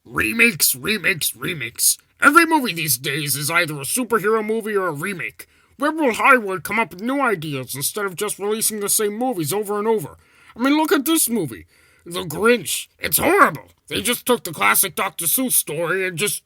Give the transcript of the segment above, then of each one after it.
Remakes. Every movie these days is either a superhero movie or a remake. Where will Hollywood come up with new ideas instead of just releasing the same movies over and over? I mean, look at this movie, The Grinch. It's horrible. They just took the classic Dr. Seuss story and just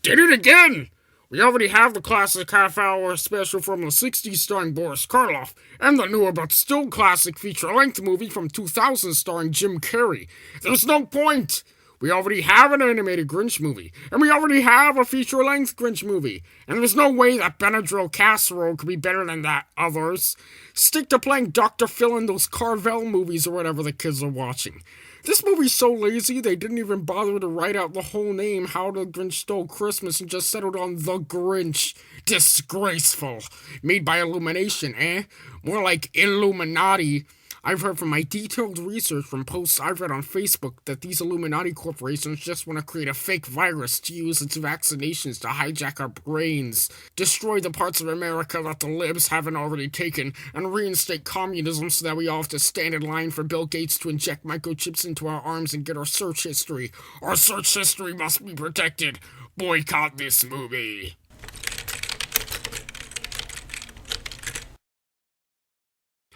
did it again. We already have the classic half-hour special from the 60s starring Boris Karloff, and the newer but still classic feature-length movie from 2000 starring Jim Carrey. There's no point. We already have an animated Grinch movie, and we already have a feature-length Grinch movie, and there's no way that Benadryl casserole could be better than that others. Stick to playing Dr. Phil in those Carvel movies or whatever the kids are watching. This movie's so lazy they didn't even bother to write out the whole name, How the Grinch Stole Christmas, and just settled on The Grinch. Disgraceful. Made by Illumination, eh? More like Illuminati. I've heard from my detailed research from posts I've read on Facebook that these Illuminati corporations just want to create a fake virus to use its vaccinations to hijack our brains, destroy the parts of America that the libs haven't already taken, and reinstate communism so that we all have to stand in line for Bill Gates to inject microchips into our arms and get our search history. Our search history must be protected. Boycott this movie.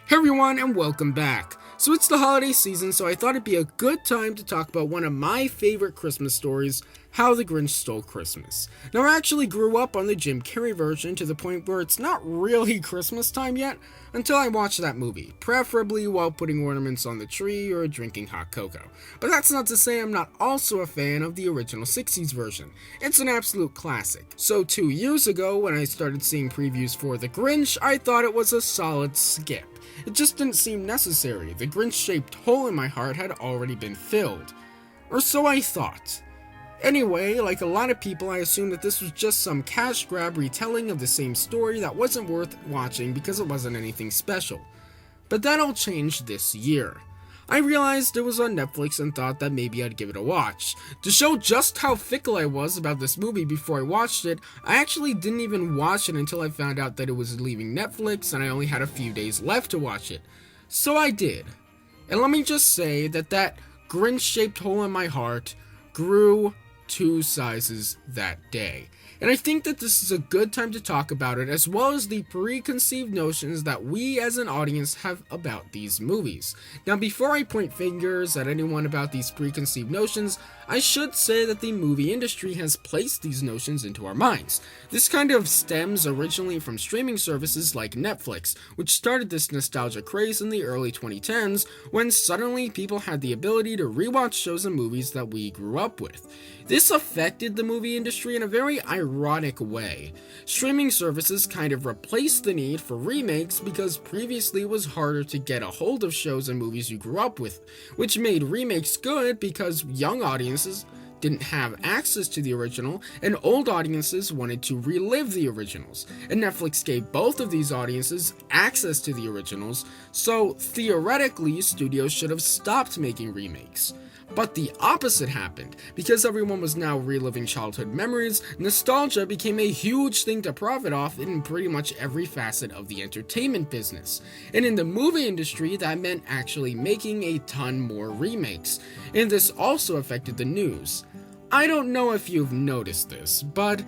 Hey everyone, and welcome back. So it's the holiday season, so I thought it'd be a good time to talk about one of my favorite Christmas stories, How the Grinch Stole Christmas. Now, I actually grew up on the Jim Carrey version to the point where it's not really Christmas time yet until I watch that movie, preferably while putting ornaments on the tree or drinking hot cocoa. But that's not to say I'm not also a fan of the original 60s version. It's an absolute classic. So 2 years ago, when I started seeing previews for The Grinch, I thought it was a solid skip. It just didn't seem necessary. The Grinch-shaped hole in my heart had already been filled. Or so I thought. Anyway, like a lot of people, I assumed that this was just some cash grab retelling of the same story that wasn't worth watching because it wasn't anything special. But that all changed this year. I realized it was on Netflix and thought that maybe I'd give it a watch. To show just how fickle I was about this movie before I watched it, I actually didn't even watch it until I found out that it was leaving Netflix and I only had a few days left to watch it. So I did. And let me just say that Grinch-shaped hole in my heart grew 2 sizes that day. And I think that this is a good time to talk about it, as well as the preconceived notions that we as an audience have about these movies. Now, before I point fingers at anyone about these preconceived notions, I should say that the movie industry has placed these notions into our minds. This kind of stems originally from streaming services like Netflix, which started this nostalgia craze in the early 2010s, when suddenly people had the ability to rewatch shows and movies that we grew up with. This affected the movie industry in a very ironic way. Streaming services kind of replaced the need for remakes because previously it was harder to get a hold of shows and movies you grew up with, which made remakes good because young audiences didn't have access to the original, and old audiences wanted to relive the originals. And Netflix gave both of these audiences access to the originals, so theoretically studios should have stopped making remakes. But the opposite happened. Because everyone was now reliving childhood memories, nostalgia became a huge thing to profit off in pretty much every facet of the entertainment business. And in the movie industry, that meant actually making a ton more remakes. And this also affected the news. I don't know if you've noticed this, but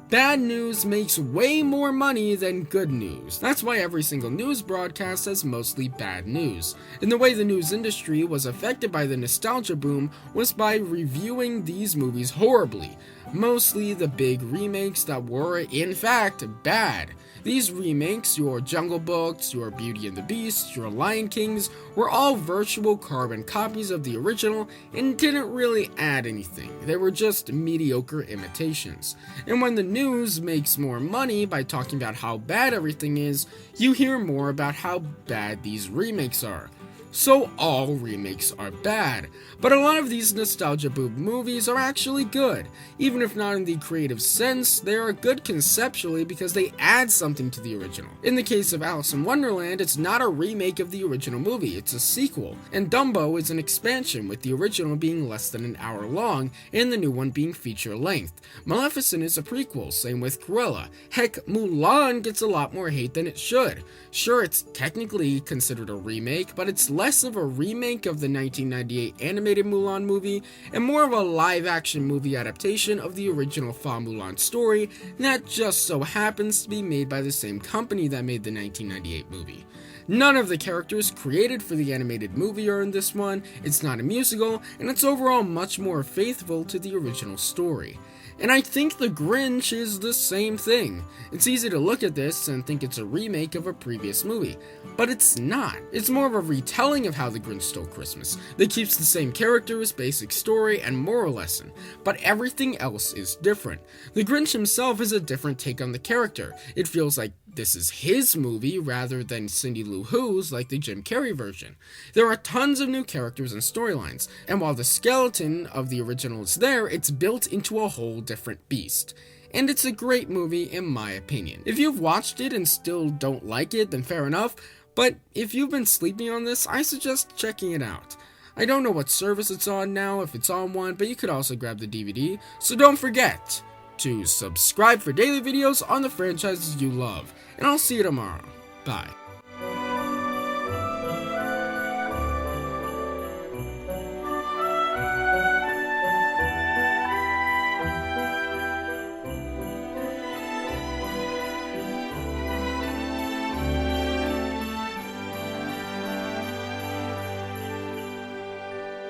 bad news makes way more money than good news. That's why every single news broadcast has mostly bad news. And the way the news industry was affected by the nostalgia boom was by reviewing these movies horribly. Mostly the big remakes that were, in fact, bad. These remakes, your Jungle Books, your Beauty and the Beast, your Lion Kings, were all virtual carbon copies of the original and didn't really add anything. They were just mediocre imitations. And when the news makes more money by talking about how bad everything is, you hear more about how bad these remakes are. So all remakes are bad, but a lot of these nostalgia boom movies are actually good. Even if not in the creative sense, they are good conceptually because they add something to the original. In the case of Alice in Wonderland, it's not a remake of the original movie, it's a sequel. And Dumbo is an expansion, with the original being less than an hour long and the new one being feature length. Maleficent is a prequel, same with Cruella. Heck, Mulan gets a lot more hate than it should. Sure, it's technically considered a remake, but it's less of a remake of the 1998 animated Mulan movie and more of a live-action movie adaptation of the original Fa Mulan story that just so happens to be made by the same company that made the 1998 movie. None of the characters created for the animated movie are in this one, it's not a musical, and it's overall much more faithful to the original story. And I think The Grinch is the same thing. It's easy to look at this and think it's a remake of a previous movie, but it's not. It's more of a retelling of How the Grinch Stole Christmas that keeps the same characters, basic story, and moral lesson, but everything else is different. The Grinch himself is a different take on the character. It feels like this is his movie rather than Cindy Lou Who's like the Jim Carrey version. There are tons of new characters and storylines, and while the skeleton of the original is there, it's built into a whole different beast. And it's a great movie in my opinion. If you've watched it and still don't like it, then fair enough, but if you've been sleeping on this, I suggest checking it out. I don't know what service it's on now, if it's on one, but you could also grab the DVD, so don't forget to subscribe for daily videos on the franchises you love, and I'll see you tomorrow. Bye.